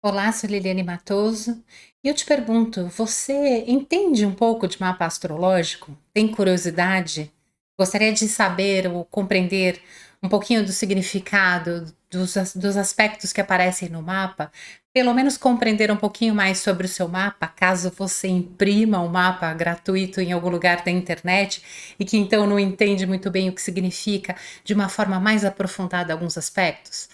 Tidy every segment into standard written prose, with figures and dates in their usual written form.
Olá, sou Liliane Matoso e eu te pergunto, você entende um pouco de mapa astrológico? Tem curiosidade? Gostaria de saber ou compreender um pouquinho do significado dos aspectos que aparecem no mapa? Pelo menos compreender um pouquinho mais sobre o seu mapa, caso você imprima um mapa gratuito em algum lugar da internet e que então não entende muito bem o que significa de uma forma mais aprofundada alguns aspectos?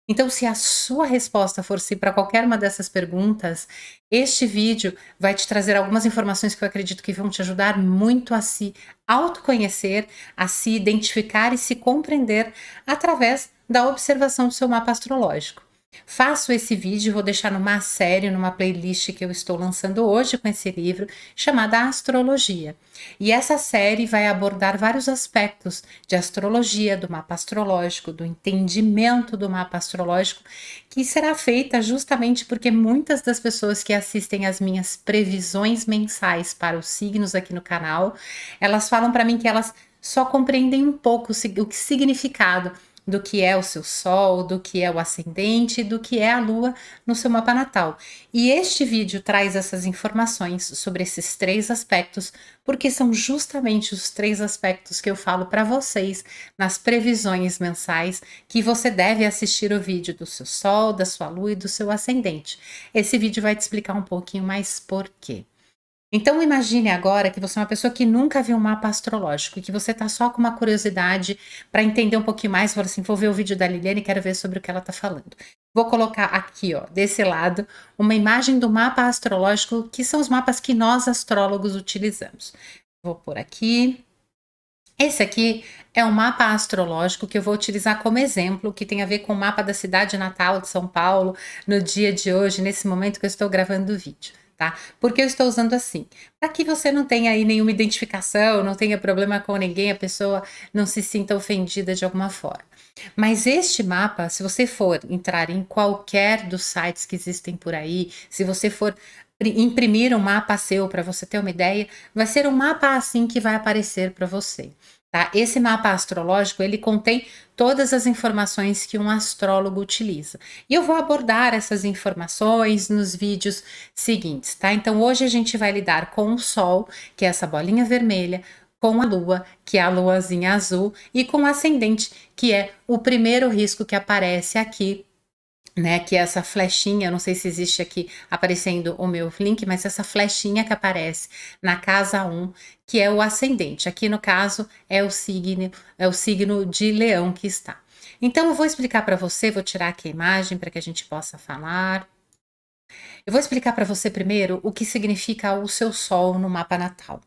Então, se a sua resposta for sim para qualquer uma dessas perguntas, este vídeo vai te trazer algumas informações que eu acredito que vão te ajudar muito a se autoconhecer, a se identificar e se compreender através da observação do seu mapa astrológico. Faço esse vídeo, vou deixar numa série, numa playlist que eu estou lançando hoje com esse livro, chamada Astrologia. E essa série vai abordar vários aspectos de astrologia, do mapa astrológico, do entendimento do mapa astrológico, que será feita justamente porque muitas das pessoas que assistem às minhas previsões mensais para os signos aqui no canal, elas falam para mim que elas só compreendem um pouco o que significado do que é o seu sol, do que é o ascendente, do que é a lua no seu mapa natal. E este vídeo traz essas informações sobre esses três aspectos, porque são justamente os três aspectos que eu falo para vocês nas previsões mensais, que você deve assistir o vídeo do seu sol, da sua lua e do seu ascendente. Esse vídeo vai te explicar um pouquinho mais por quê. Então imagine agora que você é uma pessoa que nunca viu um mapa astrológico e que você está só com uma curiosidade para entender um pouquinho mais, fala assim, vou ver o vídeo da Liliane e quero ver sobre o que ela está falando. Vou colocar aqui, ó, desse lado, uma imagem do mapa astrológico, que são os mapas que nós astrólogos utilizamos. Vou por aqui. Esse aqui é um mapa astrológico que eu vou utilizar como exemplo, que tem a ver com o mapa da cidade natal de São Paulo, no dia de hoje, nesse momento que eu estou gravando o vídeo. Tá? Porque eu estou usando assim, para que você não tenha aí nenhuma identificação, não tenha problema com ninguém, a pessoa não se sinta ofendida de alguma forma. Mas este mapa, se você for entrar em qualquer dos sites que existem por aí, se você for imprimir um mapa seu para você ter uma ideia, vai ser um mapa assim que vai aparecer para você. Tá? Esse mapa astrológico, ele contém todas as informações que um astrólogo utiliza. E eu vou abordar essas informações nos vídeos seguintes, tá? Então hoje a gente vai lidar com o Sol, que é essa bolinha vermelha, com a Lua, que é a luazinha azul, e com o ascendente, que é o primeiro risco que aparece aqui, né, que é essa flechinha, não sei se existe aqui aparecendo o meu link, mas essa flechinha que aparece na casa 1, que é o ascendente. Aqui no caso é o signo de Leão que está. Então eu vou explicar para você, vou tirar aqui a imagem para que a gente possa falar. Eu vou explicar para você primeiro o que significa o seu sol no mapa natal.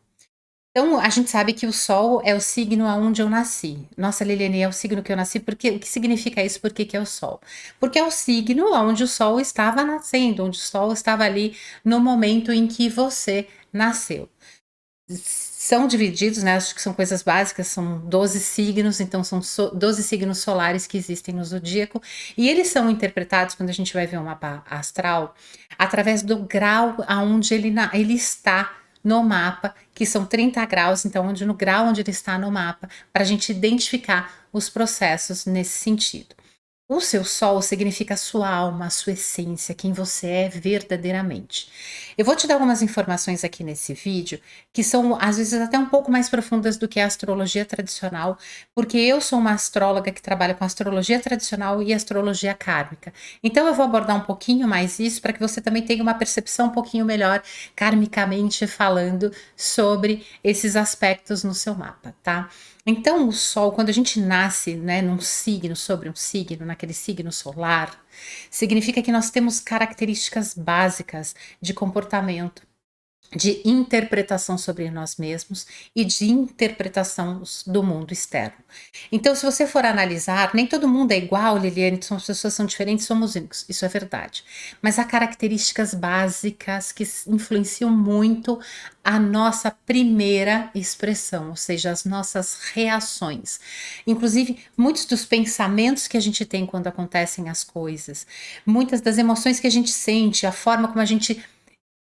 Então, a gente sabe que o Sol é o signo aonde eu nasci. Nossa, Liliane, é o signo que eu nasci, porque o que significa isso? Por que que é o Sol? Porque é o signo onde o Sol estava nascendo, onde o Sol estava ali no momento em que você nasceu. São divididos, né? Acho que são coisas básicas, são 12 signos, então são 12 signos solares que existem no zodíaco, e eles são interpretados, quando a gente vai ver um mapa astral, através do grau aonde ele está no mapa, que são 30 graus, então no grau onde ele está no mapa, para a gente identificar os processos nesse sentido. O seu sol significa a sua alma, a sua essência, quem você é verdadeiramente. Eu vou te dar algumas informações aqui nesse vídeo que são, às vezes, até um pouco mais profundas do que a astrologia tradicional, porque eu sou uma astróloga que trabalha com astrologia tradicional e astrologia kármica. Então, eu vou abordar um pouquinho mais isso para que você também tenha uma percepção um pouquinho melhor, karmicamente falando, sobre esses aspectos no seu mapa, tá? Então, o Sol, quando a gente nasce, né, num signo, sobre um signo, naquele signo solar, significa que nós temos características básicas de comportamento, de interpretação sobre nós mesmos e de interpretação do mundo externo. Então, se você for analisar, nem todo mundo é igual, Liliane, as pessoas são diferentes, somos únicos, isso é verdade. Mas há características básicas que influenciam muito a nossa primeira expressão, ou seja, as nossas reações. Inclusive, muitos dos pensamentos que a gente tem quando acontecem as coisas, muitas das emoções que a gente sente, a forma como a gente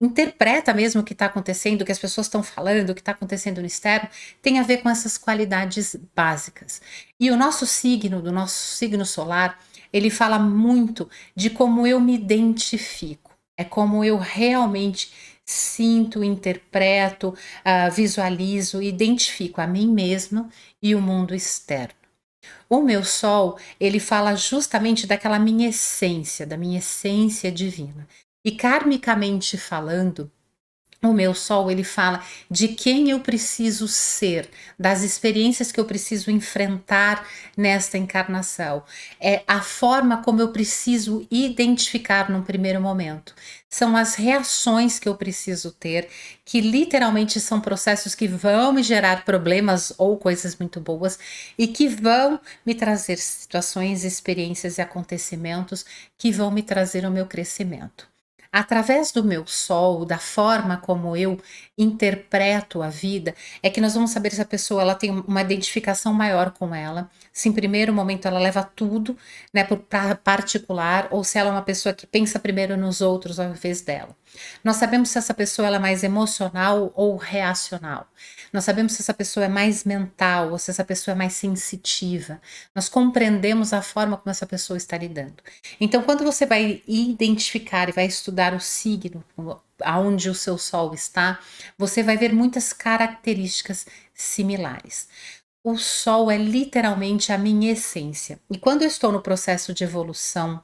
interpreta mesmo o que está acontecendo, o que as pessoas estão falando, o que está acontecendo no externo, tem a ver com essas qualidades básicas. E o nosso signo, do nosso signo solar, ele fala muito de como eu me identifico. É como eu realmente sinto, interpreto, visualizo, identifico a mim mesma e o mundo externo. O meu sol, ele fala justamente daquela minha essência, da minha essência divina. E karmicamente falando, o meu sol, ele fala de quem eu preciso ser, das experiências que eu preciso enfrentar nesta encarnação. É a forma como eu preciso identificar num primeiro momento. São as reações que eu preciso ter, que literalmente são processos que vão me gerar problemas ou coisas muito boas e que vão me trazer situações, experiências e acontecimentos que vão me trazer o meu crescimento. Através do meu sol, da forma como eu interpreto a vida, é que nós vamos saber se a pessoa ela tem uma identificação maior com ela, se em primeiro momento ela leva tudo, né, para particular, ou se ela é uma pessoa que pensa primeiro nos outros ao invés dela. Nós sabemos se essa pessoa ela é mais emocional ou reacional. Nós sabemos se essa pessoa é mais mental ou se essa pessoa é mais sensitiva. Nós compreendemos a forma como essa pessoa está lidando. Então, quando você vai identificar e vai estudar o signo aonde o seu sol está, você vai ver muitas características similares. O sol é literalmente a minha essência. E quando eu estou no processo de evolução,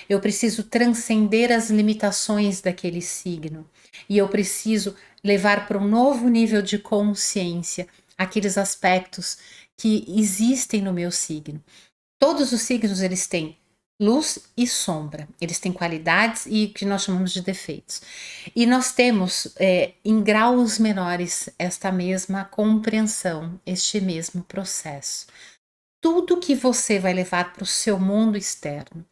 eu preciso transcender as limitações daquele signo. E eu preciso levar para um novo nível de consciência aqueles aspectos que existem no meu signo. Todos os signos eles têm luz e sombra, eles têm qualidades e que nós chamamos de defeitos. E nós temos em graus menores esta mesma compreensão, este mesmo processo. Tudo que você vai levar para o seu mundo externo,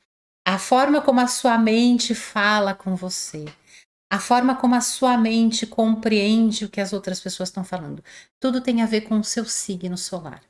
a forma como a sua mente fala com você, a forma como a sua mente compreende o que as outras pessoas estão falando, tudo tem a ver com o seu signo solar.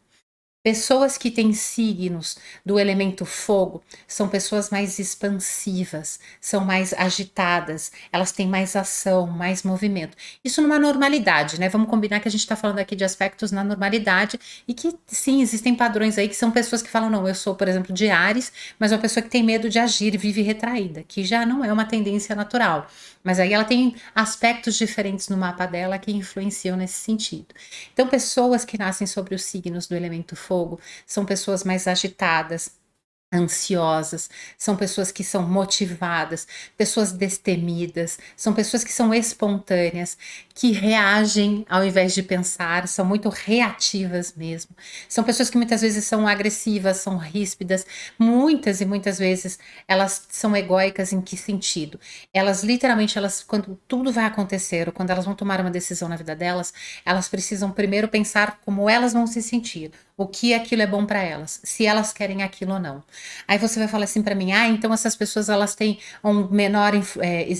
Pessoas que têm signos do elemento fogo são pessoas mais expansivas, são mais agitadas, elas têm mais ação, mais movimento. Isso numa normalidade, né? Vamos combinar que a gente está falando aqui de aspectos na normalidade e que sim, existem padrões aí que são pessoas que falam, não, eu sou, por exemplo, de Áries, mas uma pessoa que tem medo de agir e vive retraída, que já não é uma tendência natural. Mas aí ela tem aspectos diferentes no mapa dela que influenciam nesse sentido. Então, pessoas que nascem sobre os signos do elemento fogo são pessoas mais agitadas, ansiosas, são pessoas que são motivadas, pessoas destemidas, são pessoas que são espontâneas, que reagem ao invés de pensar, são muito reativas mesmo. São pessoas que muitas vezes são agressivas, são ríspidas, muitas e muitas vezes elas são egóicas em que sentido? Elas literalmente, elas quando tudo vai acontecer ou quando elas vão tomar uma decisão na vida delas, elas precisam primeiro pensar como elas vão se sentir, o que aquilo é bom para elas, se elas querem aquilo ou não. Aí você vai falar assim para mim, então essas pessoas elas têm um menor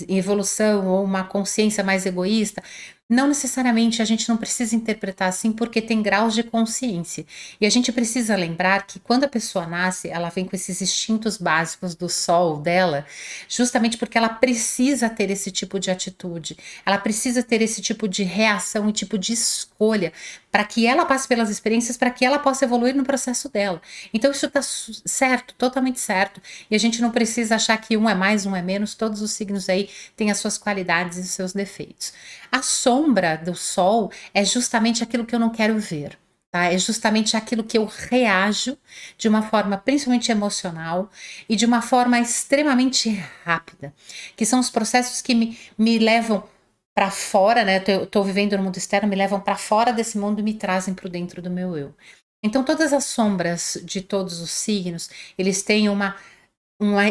evolução ou uma consciência mais egoísta. Não necessariamente, a gente não precisa interpretar assim porque tem graus de consciência. E a gente precisa lembrar que quando a pessoa nasce, ela vem com esses instintos básicos do sol dela, justamente porque ela precisa ter esse tipo de atitude, ela precisa ter esse tipo de reação e tipo de escolha para que ela passe pelas experiências, para que ela possa evoluir no processo dela. Então isso está certo, totalmente certo. E a gente não precisa achar que um é mais, um é menos, todos os signos aí têm as suas qualidades e os seus defeitos. A sombra do sol é justamente aquilo que eu não quero ver. Tá? É justamente aquilo que eu reajo de uma forma principalmente emocional e de uma forma extremamente rápida, que são os processos que me levam para fora, né? Eu tô vivendo no mundo externo, me levam para fora desse mundo e me trazem para dentro do meu eu. Então, todas as sombras de todos os signos, eles têm uma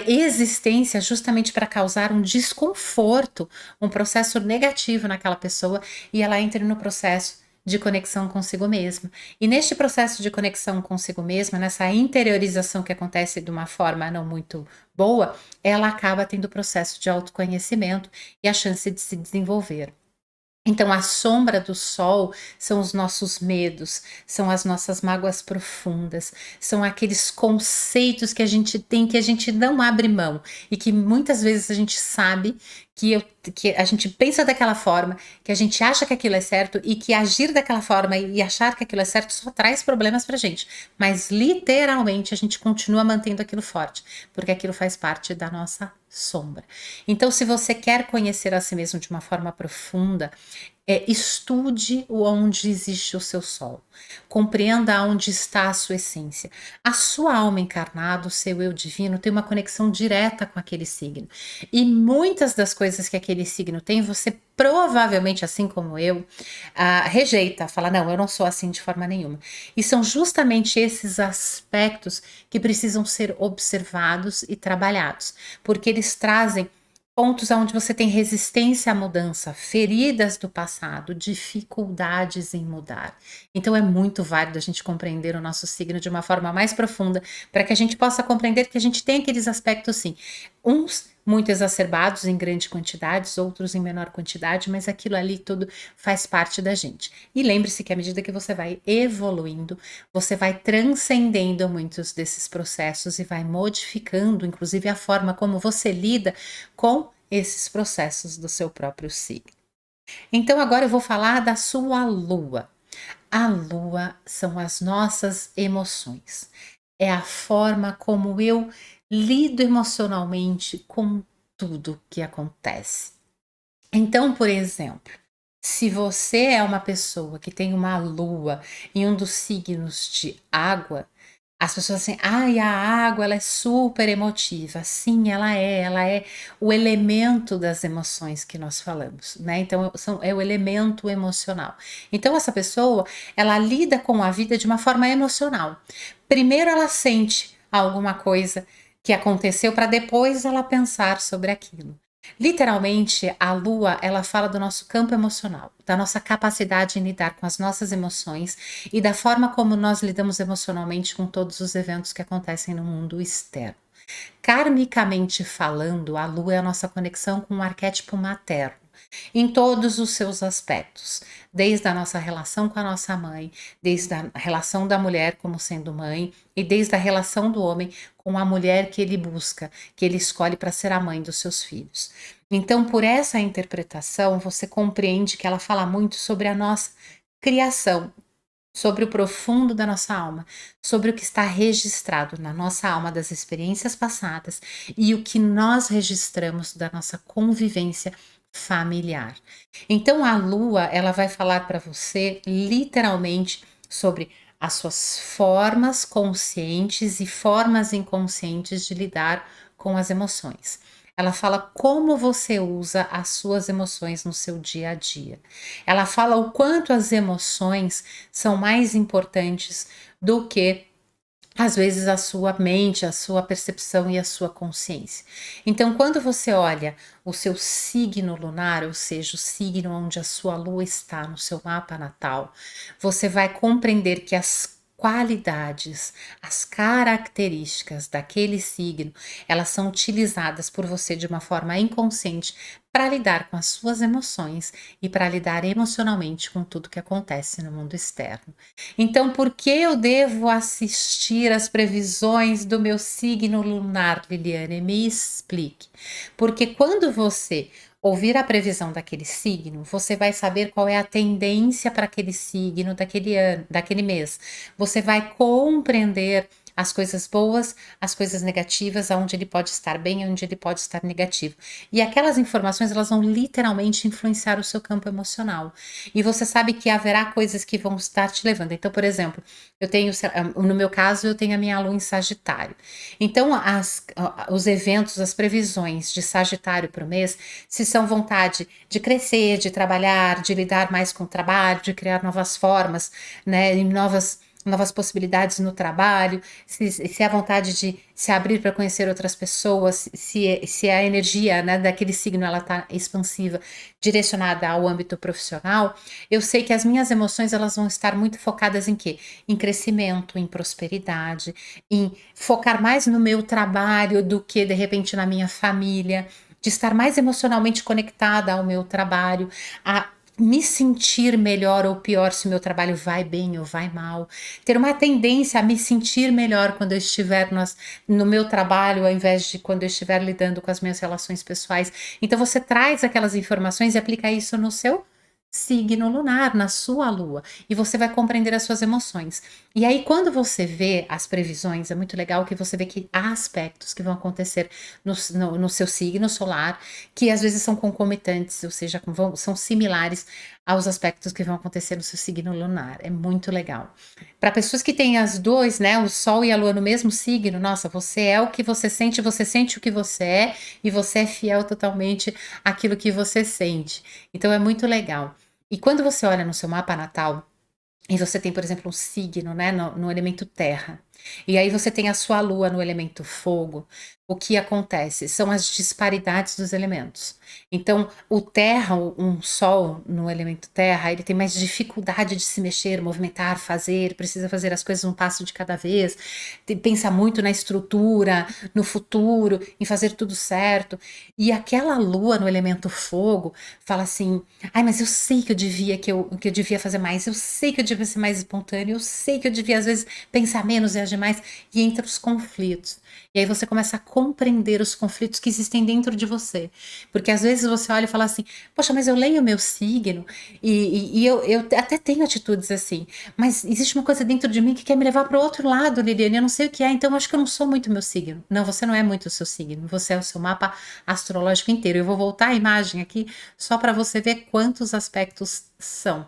existência justamente para causar um desconforto, um processo negativo naquela pessoa e ela entra no processo de conexão consigo mesma. E neste processo de conexão consigo mesma, nessa interiorização que acontece de uma forma não muito boa, ela acaba tendo o processo de autoconhecimento e a chance de se desenvolver. Então, a sombra do sol são os nossos medos, são as nossas mágoas profundas, são aqueles conceitos que a gente tem que a gente não abre mão e que muitas vezes a gente sabe que a gente pensa daquela forma, que a gente acha que aquilo é certo e que agir daquela forma e achar que aquilo é certo só traz problemas pra gente. Mas literalmente a gente continua mantendo aquilo forte, porque aquilo faz parte da nossa sombra. Então, se você quer conhecer a si mesmo de uma forma profunda, estude onde existe o seu sol, compreenda onde está a sua essência. A sua alma encarnada, o seu eu divino, tem uma conexão direta com aquele signo. E muitas das coisas que aquele signo tem, você provavelmente, assim como eu, rejeita, fala, não, eu não sou assim de forma nenhuma. E são justamente esses aspectos que precisam ser observados e trabalhados, porque eles trazem pontos onde você tem resistência à mudança, feridas do passado, dificuldades em mudar. Então é muito válido a gente compreender o nosso signo de uma forma mais profunda, para que a gente possa compreender que a gente tem aqueles aspectos, sim, uns muito exacerbados em grande quantidade, outros em menor quantidade, mas aquilo ali tudo faz parte da gente. E lembre-se que à medida que você vai evoluindo, você vai transcendendo muitos desses processos e vai modificando, inclusive, a forma como você lida com esses processos do seu próprio signo. Então, agora eu vou falar da sua lua. A lua são as nossas emoções. É a forma como eu lido emocionalmente com tudo que acontece. Então, por exemplo, se você é uma pessoa que tem uma lua em um dos signos de água, as pessoas assim, ai, a água ela é super emotiva. Sim, ela é o elemento das emoções que nós falamos, né? Então é o elemento emocional. Então essa pessoa, ela lida com a vida de uma forma emocional. Primeiro ela sente alguma coisa que aconteceu para depois ela pensar sobre aquilo. Literalmente, a lua, ela fala do nosso campo emocional, da nossa capacidade em lidar com as nossas emoções e da forma como nós lidamos emocionalmente com todos os eventos que acontecem no mundo externo. Karmicamente falando, a lua é a nossa conexão com o arquétipo materno, em todos os seus aspectos, desde a nossa relação com a nossa mãe, desde a relação da mulher como sendo mãe e desde a relação do homem com a mulher que ele busca, que ele escolhe para ser a mãe dos seus filhos. Então, por essa interpretação, você compreende que ela fala muito sobre a nossa criação, sobre o profundo da nossa alma, sobre o que está registrado na nossa alma das experiências passadas e o que nós registramos da nossa convivência familiar. Então a lua, ela vai falar para você literalmente sobre as suas formas conscientes e formas inconscientes de lidar com as emoções. Ela fala como você usa as suas emoções no seu dia a dia. Ela fala o quanto as emoções são mais importantes do que às vezes a sua mente, a sua percepção e a sua consciência. Então, quando você olha o seu signo lunar, ou seja, o signo onde a sua lua está no seu mapa natal, você vai compreender que as qualidades, as características daquele signo, elas são utilizadas por você de uma forma inconsciente para lidar com as suas emoções e para lidar emocionalmente com tudo que acontece no mundo externo. Então, por que eu devo assistir às previsões do meu signo lunar, Liliane? Me explique. Porque quando você ouvir a previsão daquele signo, você vai saber qual é a tendência para aquele signo daquele ano, daquele mês. Você vai compreender as coisas boas, as coisas negativas, aonde ele pode estar bem, onde ele pode estar negativo. E aquelas informações, elas vão literalmente influenciar o seu campo emocional. E você sabe que haverá coisas que vão estar te levando. Então, por exemplo, eu tenho, no meu caso, eu tenho a minha lua em Sagitário. Então, os eventos, as previsões de Sagitário para o mês, se são vontade de crescer, de trabalhar, de lidar mais com o trabalho, de criar novas formas, né, e novas possibilidades no trabalho, se a vontade de se abrir para conhecer outras pessoas, se a energia, né, daquele signo ela está expansiva, direcionada ao âmbito profissional, eu sei que as minhas emoções elas vão estar muito focadas em quê? Em crescimento, em prosperidade, em focar mais no meu trabalho do que de repente na minha família, de estar mais emocionalmente conectada ao meu trabalho, a me sentir melhor ou pior se o meu trabalho vai bem ou vai mal, ter uma tendência a me sentir melhor quando eu estiver no meu trabalho, ao invés de quando eu estiver lidando com as minhas relações pessoais. Então você traz aquelas informações e aplica isso no seu signo lunar, na sua lua, e você vai compreender as suas emoções. E aí, quando você vê as previsões, é muito legal que você vê que há aspectos que vão acontecer no seu signo solar, que às vezes são concomitantes, ou seja, são similares aos aspectos que vão acontecer no seu signo lunar. É muito legal. Para pessoas que têm as duas, né, o Sol e a Lua no mesmo signo, nossa, você é o que você sente o que você é, e você é fiel totalmente àquilo que você sente. Então é muito legal. E quando você olha no seu mapa natal, e você tem, por exemplo, um signo, né, no elemento terra, e aí você tem a sua lua no elemento fogo, o que acontece? São as disparidades dos elementos. Então, o terra, um sol no elemento terra, ele tem mais dificuldade de se mexer, movimentar, fazer, precisa fazer as coisas um passo de cada vez, pensa muito na estrutura, no futuro, em fazer tudo certo. E aquela lua no elemento fogo fala assim: ai, mas eu sei que eu devia fazer mais, eu sei que eu devia ser mais espontâneo, eu sei que eu devia, às vezes, pensar menos e agir mais, e entra os conflitos. E aí você começa a compreender os conflitos que existem dentro de você. Porque às vezes você olha e fala assim: poxa, mas eu leio o meu signo e eu até tenho atitudes assim, mas existe uma coisa dentro de mim que quer me levar para o outro lado, Liliane, eu não sei o que é, então eu acho que eu não sou muito meu signo. Não, você não é muito o seu signo, você é o seu mapa astrológico inteiro. Eu vou voltar a imagem aqui só para você ver quantos aspectos são.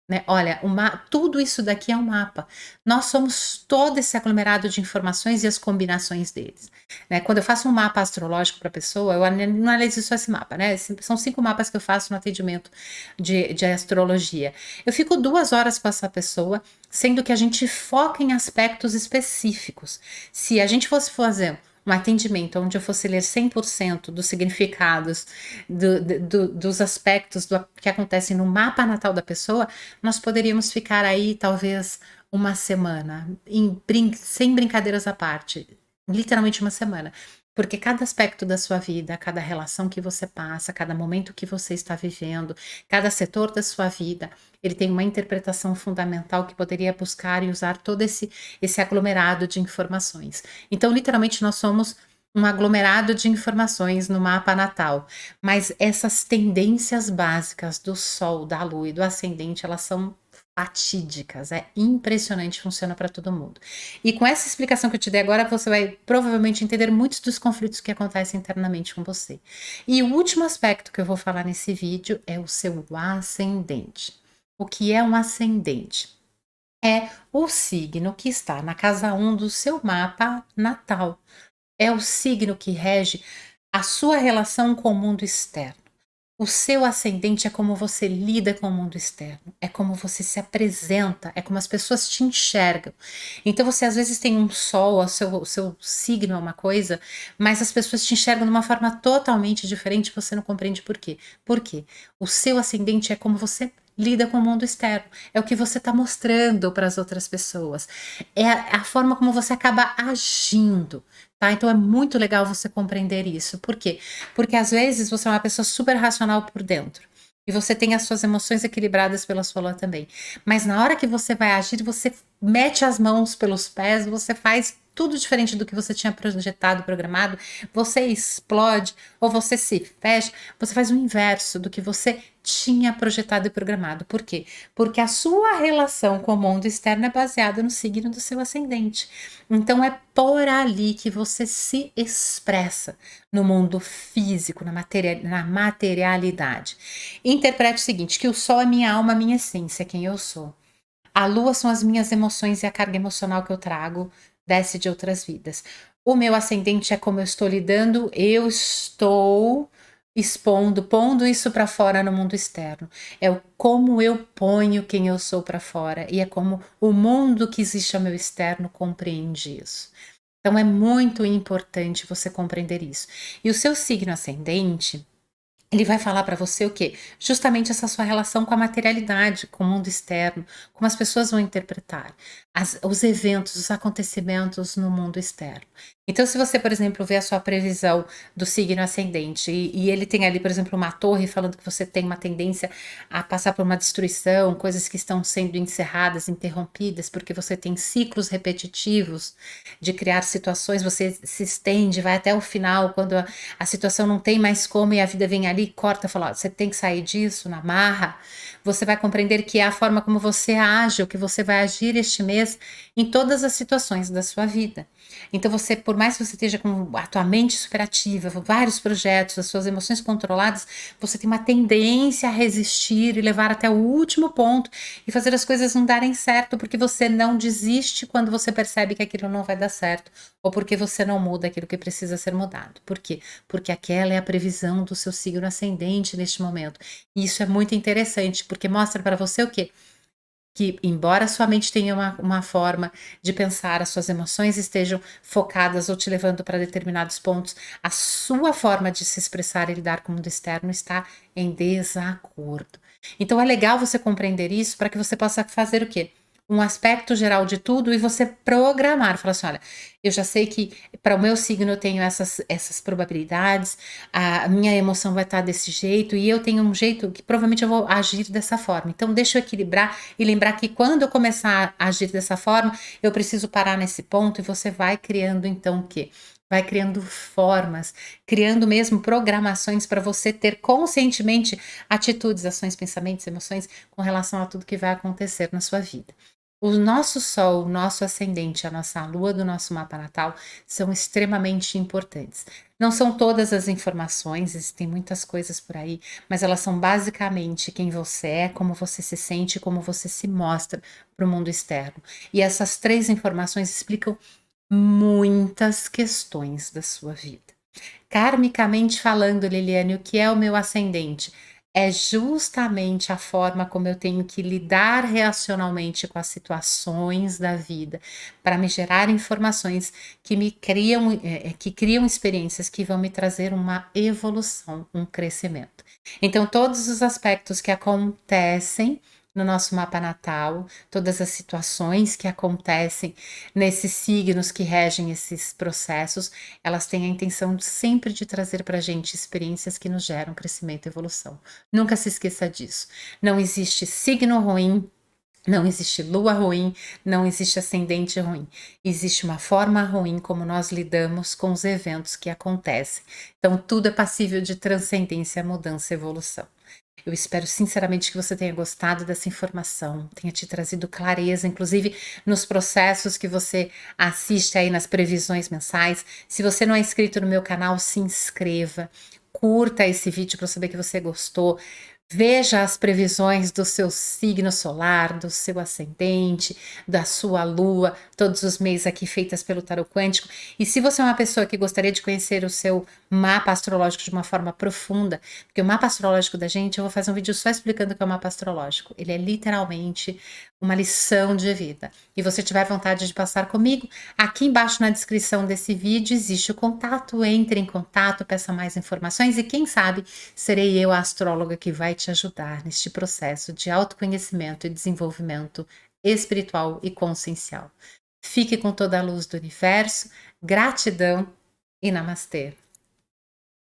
Né? Olha, tudo isso daqui é um mapa. Nós somos todo esse aglomerado de informações e as combinações deles. Né? Quando eu faço um mapa astrológico para a pessoa, eu não analiso só esse mapa, né? São 5 mapas que eu faço no atendimento de astrologia. Eu fico 2 horas com essa pessoa, sendo que a gente foca em aspectos específicos. Se a gente fosse fazer um atendimento onde eu fosse ler 100% dos significados, dos aspectos que acontecem no mapa natal da pessoa, nós poderíamos ficar aí talvez uma semana, sem brincadeiras à parte, literalmente uma semana. Porque cada aspecto da sua vida, cada relação que você passa, cada momento que você está vivendo, cada setor da sua vida, ele tem uma interpretação fundamental que poderia buscar e usar todo esse aglomerado de informações. Então, literalmente, nós somos um aglomerado de informações no mapa natal, mas essas tendências básicas do Sol, da Lua e do Ascendente, elas são fatídicas, é impressionante, funciona para todo mundo. E com essa explicação que eu te dei agora, você vai provavelmente entender muitos dos conflitos que acontecem internamente com você. E o último aspecto que eu vou falar nesse vídeo é o seu ascendente. O que é um ascendente? É o signo que está na casa 1 do seu mapa natal. É o signo que rege a sua relação com o mundo externo. O seu ascendente é como você lida com o mundo externo, é como você se apresenta, é como as pessoas te enxergam. Então você às vezes tem um sol, o seu signo é uma coisa, mas as pessoas te enxergam de uma forma totalmente diferente, e você não compreende por quê. Por quê? O seu ascendente é como você lida com o mundo externo, é o que você está mostrando para as outras pessoas, é a forma como você acaba agindo. Tá? Então é muito legal você compreender isso. Por quê? Porque às vezes você é uma pessoa super racional por dentro. E você tem as suas emoções equilibradas pela sua lua também. Mas na hora que você vai agir, você mete as mãos pelos pés, você faz tudo diferente do que você tinha projetado, programado, você explode ou você se fecha, você faz o inverso do que você tinha projetado e programado. Por quê? Porque a sua relação com o mundo externo é baseada no signo do seu ascendente. Então é por ali que você se expressa no mundo físico, na materialidade. Interprete o seguinte, que o sol é minha alma, minha essência, quem eu sou. A lua são as minhas emoções e a carga emocional que eu trago, desce de outras vidas. O meu ascendente é como eu estou lidando, eu estou pondo isso para fora no mundo externo. É o como eu ponho quem eu sou para fora e é como o mundo que existe ao meu externo compreende isso. Então é muito importante você compreender isso. E o seu signo ascendente Ele vai falar para você o quê? Justamente essa sua relação com a materialidade, com o mundo externo, como as pessoas vão interpretar os eventos, os acontecimentos no mundo externo. Então, se você, por exemplo, vê a sua previsão do signo ascendente e ele tem ali, por exemplo, uma torre falando que você tem uma tendência a passar por uma destruição, coisas que estão sendo encerradas, interrompidas, porque você tem ciclos repetitivos de criar situações, você se estende, vai até o final, quando a situação não tem mais como e a vida vem ali, corta, fala, ó, você tem que sair disso, na marra, você vai compreender que é a forma como você age, o que você vai agir este mês em todas as situações da sua vida. Então você, por mais que você esteja com a tua mente superativa, vários projetos, as suas emoções controladas, você tem uma tendência a resistir e levar até o último ponto e fazer as coisas não darem certo, porque você não desiste quando você percebe que aquilo não vai dar certo, ou porque você não muda aquilo que precisa ser mudado. Por quê? Porque aquela é a previsão do seu signo ascendente neste momento. E isso é muito interessante, porque mostra para você o quê? Que, embora sua mente tenha uma forma de pensar, as suas emoções estejam focadas ou te levando para determinados pontos, a sua forma de se expressar e lidar com o mundo externo está em desacordo. Então é legal você compreender isso para que você possa fazer o quê? Um aspecto geral de tudo e você programar, falar assim: olha, eu já sei que para o meu signo eu tenho essas probabilidades, a minha emoção vai estar desse jeito e eu tenho um jeito que provavelmente eu vou agir dessa forma. Então, deixa eu equilibrar e lembrar que quando eu começar a agir dessa forma, eu preciso parar nesse ponto e você vai criando então o quê? Vai criando formas, criando mesmo programações para você ter conscientemente atitudes, ações, pensamentos, emoções com relação a tudo que vai acontecer na sua vida. O nosso Sol, o nosso ascendente, a nossa Lua do nosso mapa natal são extremamente importantes. Não são todas as informações, existem muitas coisas por aí, mas elas são basicamente quem você é, como você se sente, como você se mostra para o mundo externo. E essas três informações explicam muitas questões da sua vida. Karmicamente falando, Liliane, o que é o meu ascendente? É justamente a forma como eu tenho que lidar reacionalmente com as situações da vida para me gerar informações que me criam, que criam experiências que vão me trazer uma evolução, um crescimento. Então, todos os aspectos que acontecem no nosso mapa natal, todas as situações que acontecem nesses signos que regem esses processos, elas têm a intenção sempre de trazer para a gente experiências que nos geram crescimento e evolução. Nunca se esqueça disso. Não existe signo ruim, não existe lua ruim, não existe ascendente ruim. Existe uma forma ruim como nós lidamos com os eventos que acontecem. Então, tudo é passível de transcendência, mudança e evolução. Eu espero sinceramente que você tenha gostado dessa informação, tenha te trazido clareza, inclusive nos processos que você assiste aí nas previsões mensais. Se você não é inscrito no meu canal, se inscreva, curta esse vídeo para eu saber que você gostou. Veja as previsões do seu signo solar, do seu ascendente, da sua lua, todos os meses aqui feitas pelo Tarot Quântico. E se você é uma pessoa que gostaria de conhecer o seu mapa astrológico de uma forma profunda, porque o mapa astrológico da gente, eu vou fazer um vídeo só explicando o que é o mapa astrológico. Ele é literalmente uma lição de vida. E você tiver vontade de passar comigo, aqui embaixo na descrição desse vídeo existe o contato, entre em contato, peça mais informações e quem sabe serei eu a astróloga que vai te ajudar neste processo de autoconhecimento e desenvolvimento espiritual e consciencial. Fique com toda a luz do universo, gratidão e namastê.